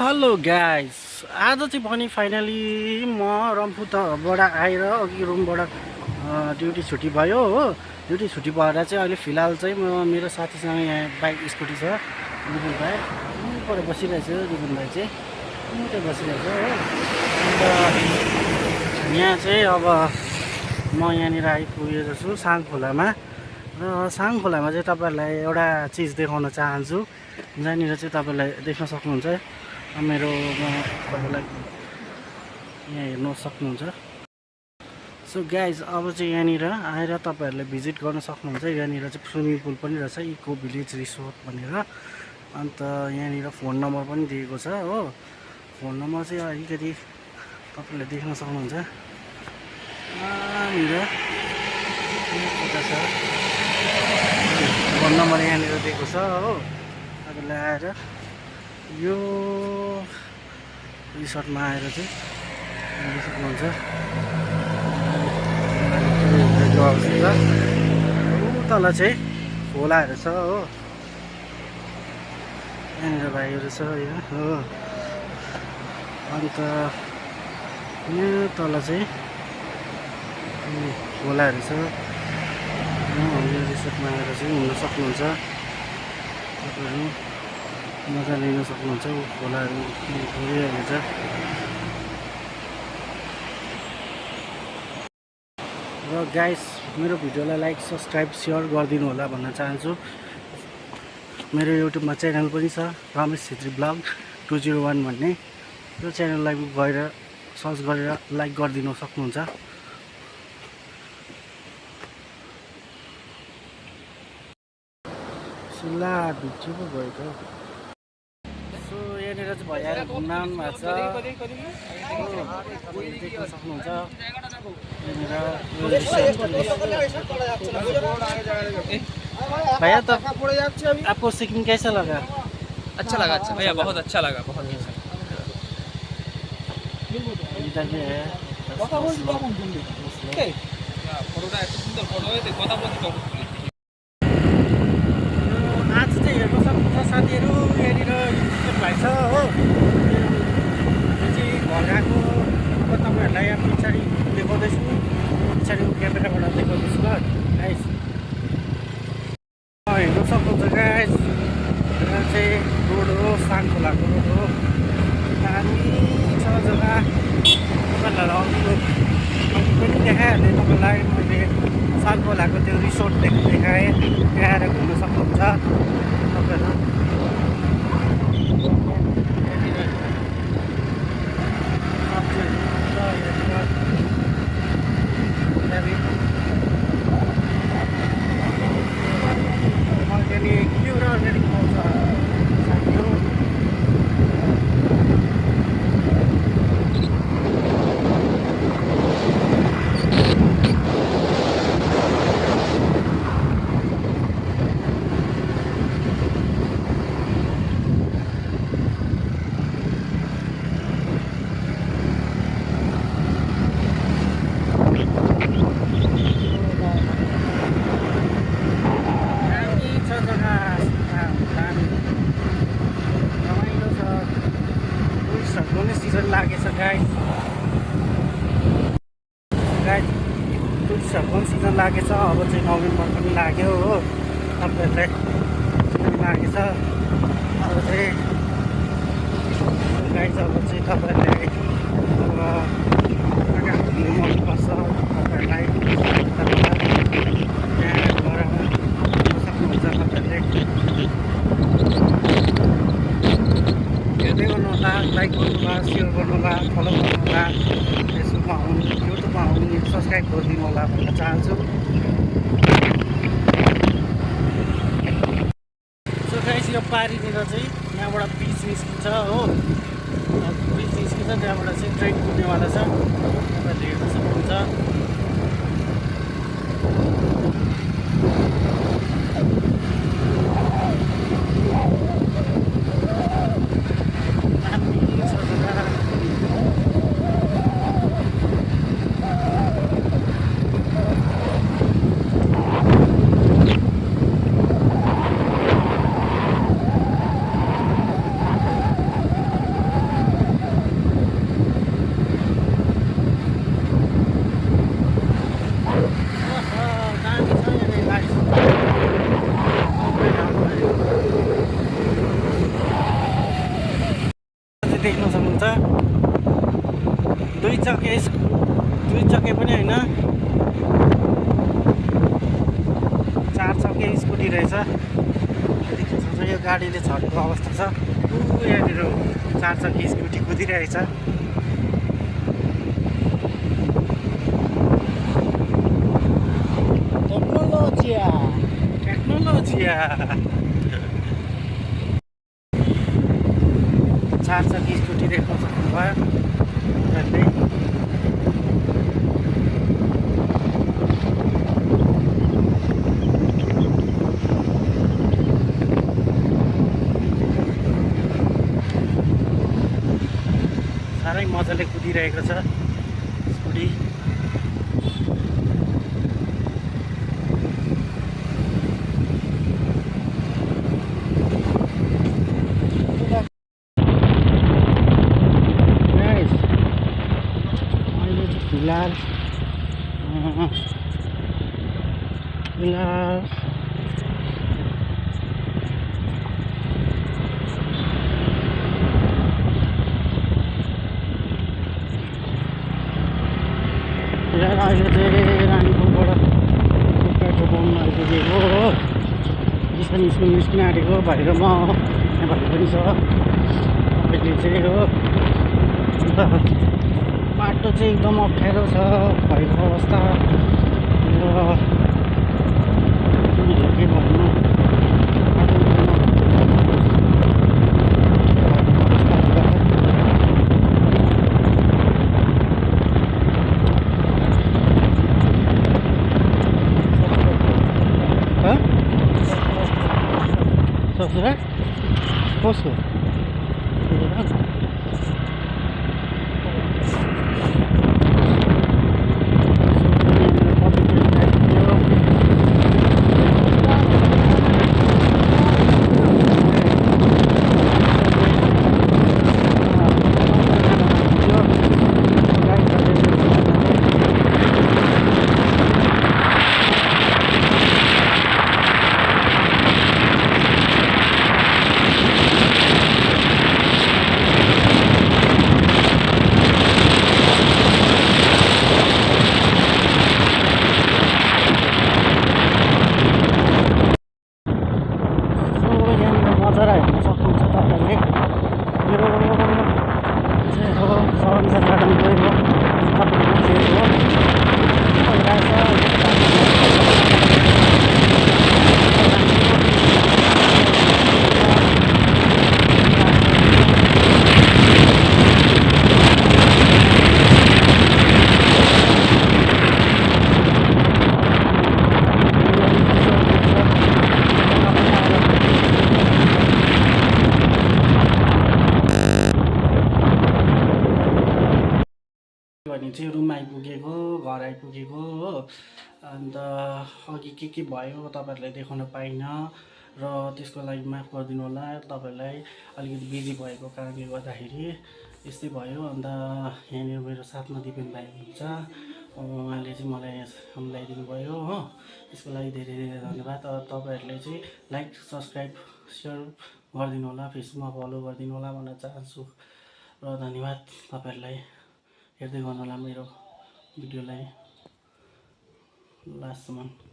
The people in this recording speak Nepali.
हेलो गाइस, आज चाहिँ पनि फाइनली म रम्फूबाट आएर अघि रुमबाट ड्युटी छुट्टी भयो हो। ड्युटी छुट्टी भएर चाहिँ अहिले फिलहाल चाहिँ म मेरो साथीसँग यहाँ बाइक स्कुटी छ रिबन भाइ पर बसिरहेको छु। रिबन भाइ चाहिँ उतै बसिरहेको छ हो। अन्त यहाँ चाहिँ अब म यहाँनिर आइपुगेको छु साङखोलामा। र साङखोलामा चाहिँ तपाईँहरूलाई एउटा चिज देखाउन चाहन्छु, जहाँनिर चाहिँ तपाईँलाई देख्न सक्नुहुन्छ। तपाईँलाई यहाँ हेर्न सक्नुहुन्छ। सो गाइज, अब चाहिँ यहाँनिर आएर तपाईँहरूले भिजिट गर्न सक्नुहुन्छ। यहाँनिर चाहिँ स्विमिङ पुल पनि रहेछ, इको भिलेज रिसोर्ट भनेर। अन्त यहाँनिर फोन नम्बर पनि दिएको छ हो। फोन नम्बर चाहिँ अलिकति तपाईँहरूले देख्न सक्नुहुन्छ। यहाँनिर फोन नम्बर यहाँनिर दिएको छ हो। तपाईँले आएर यो रिसोर्टमा आएर चाहिँ हेर्न सक्नुहुन्छ। तल चाहिँ खोलाहरू छ हो। यहाँनिर भाइहरू छ यहाँ हो। अन्त यहाँ तल चाहिँ खोलाहरू छ। यो रिसोर्टमा आएर चाहिँ घुम्न सक्नुहुन्छ। तपाईँहरू मजा लिन सक्नुहुन्छ। खोलाहरू घुमिरहेको छ। र गाइस, मेरो भिडियोलाई लाइक सब्सक्राइब सेयर गरिदिनु होला भन्न चाहन्छु। मेरो युट्युबमा च्यानल पनि छ, रमेश छेत्री ब्लग 201 भन्ने। यो च्यानललाई गएर सर्च गरेर लाइक गरिदिनु सक्नुहुन्छ। सुला भिडियो पो भयो त। सो यहाँनिर चाहिँ भइआएर घुम्न भएको छ। देख्न सक्नुहुन्छ। भैया, तो आपको सिक्किम कैसा लगा? अच्छा लगा। अच्छा भैया, बहुत अच्छा लगा, बहुत अच्छा। इधर भी है। आज चाहिँ हेर्न सक्नुहुन्छ साथीहरू, यहाँनिर भाइ छ हो। यो चाहिँ घर गएको। अब तपाईँहरूलाई यहाँ पछाडि देखाउँदैछु, पछाडि क्यामेराबाट देखाउँदैछु ल गाइस। हेर्न सक्नुहुन्छ गाइस, यहाँ चाहिँ रोड हो, साङखोलाको रोड हो। दामी छ जग्गा। तपाईँहरूलाई अघि पनि देखाइहालेँ तपाईँलाई मैले साङखोलाको त्यो रिसोर्ट देखाएँ। त्यहाँ आएर घुम्न सक्नुहुन्छ तपाईँहरू। लागेछ गाइस। टुरिस्टहरूको पनि सिजन लागेछ। अब चाहिँ नोभेम्बर पनि लाग्यो हो। तपाईँहरूलाई सिजन लागेछ। अब चाहिँ गाइस, अब चाहिँ तपाईँहरूले जग्गा घुम्नु मनपर्छ तपाईँहरूलाई। त्यहाँ गएर सक्नुहुन्छ तपाईँहरूले। हेर्दै गर्नु होला, लाइक गर्नु होला, सेयर गर्नु होला, फलो गर्नु होला। फेसबुकमा आउनु, युट्युबमा आउनु, सब्सक्राइब गरिदिनु होला भन्न चाहन्छु। सो गाइस, यो पारिनिर चाहिँ यहाँबाट ब्रिज निस्किन्छ हो। ब्रिज निस्किन्छ, त्यहाँबाट चाहिँ ट्रेन कुद्नेवाला छ। तपाईँहरूले हेर्न सक्नुहुन्छ। देख्न सक्नुहुन्छ दुई चक्के पनि होइन 4 चक्के स्कुटी रहेछ। देख्न सक्छ यो गाडीले छरेको अवस्था छ। यहाँनिर 4 चक्के स्कुटी कुदिरहेछ। टेक्नोलोजिया 4 चक्के स्कुटी देख्न सक्नुभयो तपाईँहरूले। साह्रै मजाले कुदिरहेको छ स्कुटी। फिलहाल अहिले चाहिँ रानीपुलबाट पेट्रोल पम्प आइपुगेको हो। स्कुल निस्किन आँटेको बाहिर म यहाँ भाइ पनि छ तपाईँले चाहिँ हो। अन्त बाटो चाहिँ एकदम अप्ठ्यारो छ भएको अवस्था र के भन्नु ससुरा कसको नजारा हेर्न सक्नुहुन्छ तपाईँहरूले। यो चाहिँ हो सरन्जा गार्डन गएको तपाईँले भने चाहिँ रुम आइपुगेको, घर आइपुगेको हो। अन्त अघि के भयो तपाईँहरूलाई देखाउन पाइनँ र त्यसको लागि माफ गरिदिनु होला। तपाईँहरूलाई अलिकति बिजी भएको कारणले गर्दाखेरि यस्तै भयो। अन्त यहाँनिर मेरो साथमा दिपेन भाइ हुनुहुन्छ, उहाँले चाहिँ मलाई सम्झाइदिनु भयो हो। त्यसको लागि धेरै धेरै धन्यवाद। तपाईँहरूले चाहिँ लाइक सब्सक्राइब सेयर गरिदिनु होला, फेसबुकमा फलो गरिदिनु होला भन्न चाहन्छु र धन्यवाद तपाईँहरूलाई हेर्दै गर्नु होला मेरो भिडियोलाई लास्टसम्म।